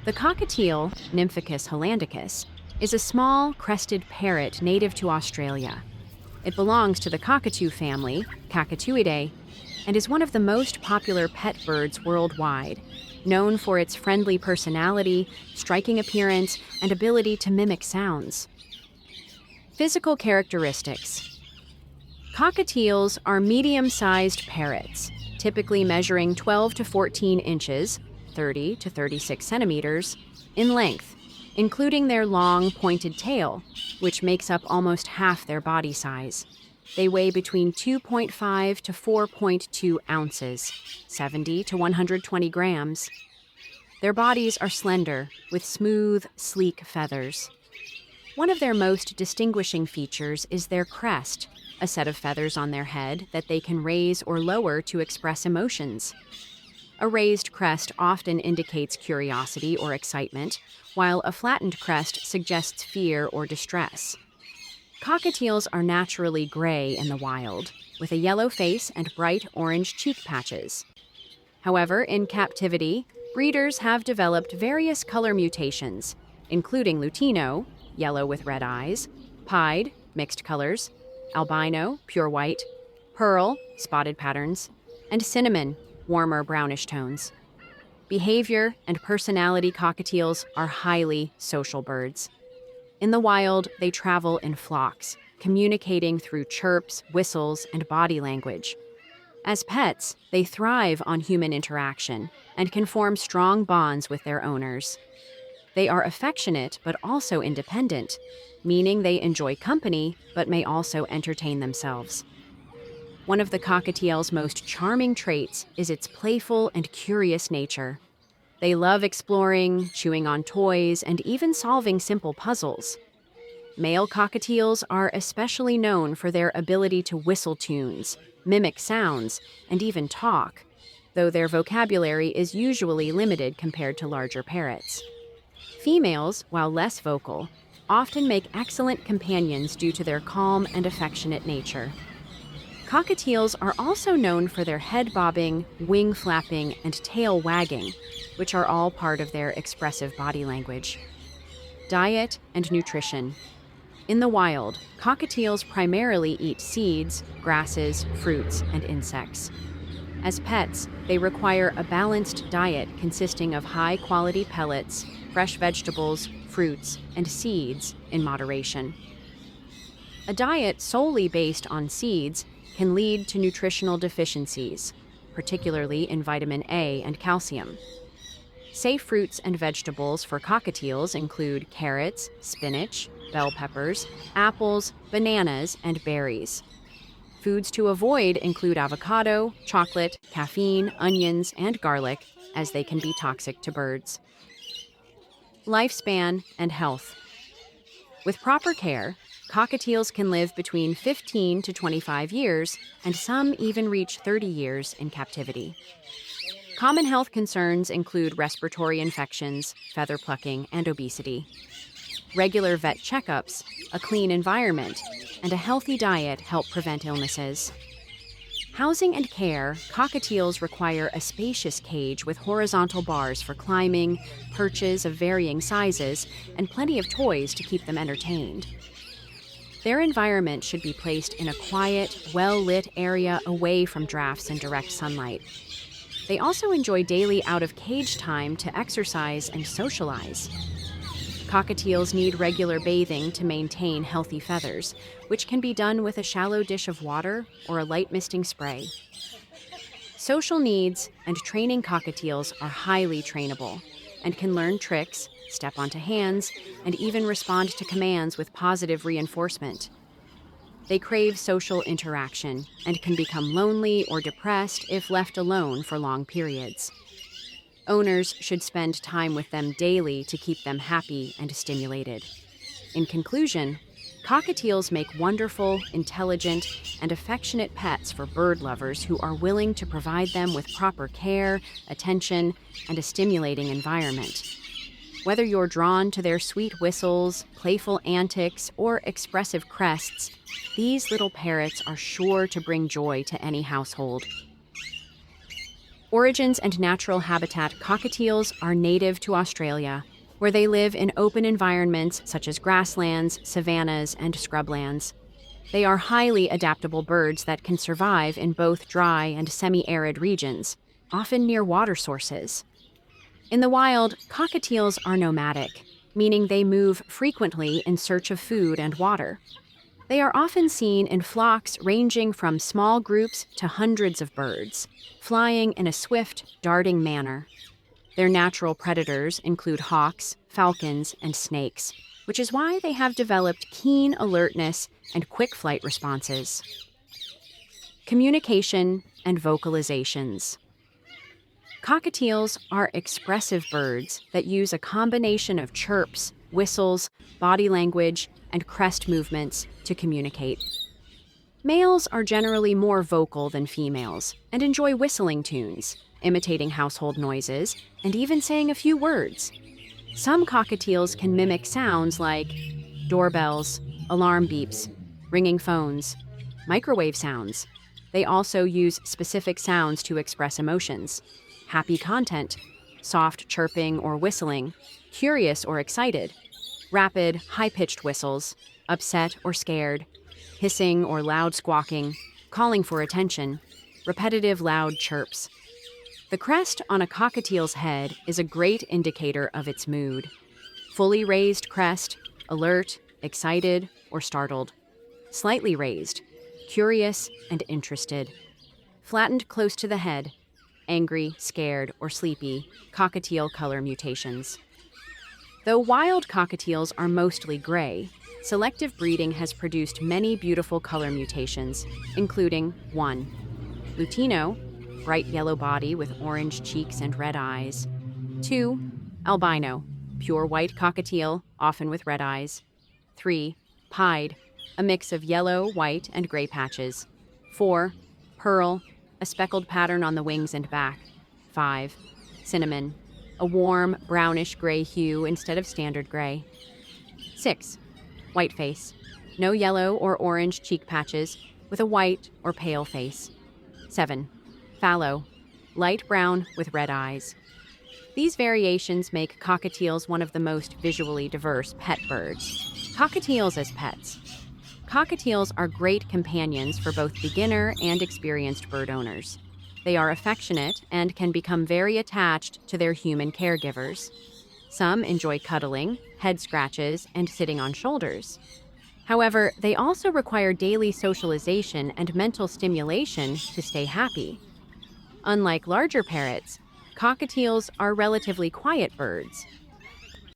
The cockatiel, Nymphicus hollandicus, is a small, crested parrot native to Australia. It belongs to the cockatoo family, Cockatielidae, and is one of the most popular pet birds worldwide, known for its friendly personality, striking appearance, and ability to mimic sounds. Physical characteristics. Cockatiels are medium-sized parrots, typically measuring 12 to 14 inches, 30 to 36 centimeters, in length, including their long, pointed tail, which makes up almost half their body size. They weigh between 2.5 to 4.2 ounces, 70 to 120 grams. Their bodies are slender, with smooth, sleek feathers. One of their most distinguishing features is their crest, a set of feathers on their head that they can raise or lower to express emotions. A raised crest often indicates curiosity or excitement, while a flattened crest suggests fear or distress. Cockatiels are naturally gray in the wild, with a yellow face and bright orange cheek patches. However, in captivity, breeders have developed various color mutations, including Lutino, yellow with red eyes, Pied, mixed colors, Albino, pure white, Pearl, spotted patterns, and Cinnamon, warmer brownish tones. Behavior and personality cockatiels are highly social birds. In the wild, they travel in flocks, communicating through chirps, whistles, and body language. As pets, they thrive on human interaction and can form strong bonds with their owners. They are affectionate but also independent, meaning they enjoy company but may also entertain themselves. One of the cockatiel's most charming traits is its playful and curious nature. They love exploring, chewing on toys, and even solving simple puzzles. Male cockatiels are especially known for their ability to whistle tunes, mimic sounds, and even talk, though their vocabulary is usually limited compared to larger parrots. Females, while less vocal, often make excellent companions due to their calm and affectionate nature. Cockatiels are also known for their head bobbing, wing flapping, and tail wagging, which are all part of their expressive body language. Diet and nutrition. In the wild, cockatiels primarily eat seeds, grasses, fruits, and insects. As pets, they require a balanced diet consisting of high-quality pellets, fresh vegetables, fruits, and seeds in moderation. A diet solely based on seeds can lead to nutritional deficiencies, particularly in vitamin A and calcium. Safe fruits and vegetables for cockatiels include carrots, spinach, bell peppers, apples, bananas, and berries. Foods to avoid include avocado, chocolate, caffeine, onions, and garlic, as they can be toxic to birds. Lifespan and health. With proper care, cockatiels can live between 15 to 25 years, and some even reach 30 years in captivity. Common health concerns include respiratory infections, feather plucking, and obesity. Regular vet checkups, a clean environment, and a healthy diet help prevent illnesses. Housing and care, cockatiels require a spacious cage with horizontal bars for climbing, perches of varying sizes, and plenty of toys to keep them entertained. Their environment should be placed in a quiet, well-lit area away from drafts and direct sunlight. They also enjoy daily out-of-cage time to exercise and socialize. Cockatiels need regular bathing to maintain healthy feathers, which can be done with a shallow dish of water or a light misting spray. Social needs and training cockatiels are highly trainable and can learn tricks, step onto hands, and even respond to commands with positive reinforcement. They crave social interaction and can become lonely or depressed if left alone for long periods. Owners should spend time with them daily to keep them happy and stimulated. In conclusion, cockatiels make wonderful, intelligent, and affectionate pets for bird lovers who are willing to provide them with proper care, attention, and a stimulating environment. Whether you're drawn to their sweet whistles, playful antics, or expressive crests, these little parrots are sure to bring joy to any household. Origins and natural habitat. Cockatiels are native to Australia, where they live in open environments such as grasslands, savannas, and scrublands. They are highly adaptable birds that can survive in both dry and semi-arid regions, often near water sources. In the wild, cockatiels are nomadic, meaning they move frequently in search of food and water. They are often seen in flocks ranging from small groups to hundreds of birds, flying in a swift, darting manner. Their natural predators include hawks, falcons, and snakes, which is why they have developed keen alertness and quick flight responses. Communication and vocalizations. Cockatiels are expressive birds that use a combination of chirps, whistles, body language, and crest movements to communicate. Males are generally more vocal than females and enjoy whistling tunes, imitating household noises, and even saying a few words. Some cockatiels can mimic sounds like doorbells, alarm beeps, ringing phones, microwave sounds. They also use specific sounds to express emotions: happy content, soft chirping or whistling, curious or excited, rapid, high-pitched whistles, upset or scared, hissing or loud squawking, calling for attention, repetitive loud chirps. The crest on a cockatiel's head is a great indicator of its mood. Fully raised crest, alert, excited, or startled. Slightly raised, curious and interested. Flattened close to the head, angry, scared, or sleepy, cockatiel color mutations. Though wild cockatiels are mostly gray, selective breeding has produced many beautiful color mutations, including 1. Lutino, bright yellow body with orange cheeks and red eyes. 2. Albino, pure white cockatiel, often with red eyes. 3. Pied, a mix of yellow, white, and gray patches. 4. Pearl, a speckled pattern on the wings and back. 5. Cinnamon, a warm, brownish-gray hue instead of standard gray. 6. Whiteface, no yellow or orange cheek patches, with a white or pale face. 7. Fallow, light brown with red eyes. These variations make cockatiels one of the most visually diverse pet birds. Cockatiels as pets. Cockatiels are great companions for both beginner and experienced bird owners. They are affectionate and can become very attached to their human caregivers. Some enjoy cuddling, head scratches, and sitting on shoulders. However, they also require daily socialization and mental stimulation to stay happy. Unlike larger parrots, cockatiels are relatively quiet birds,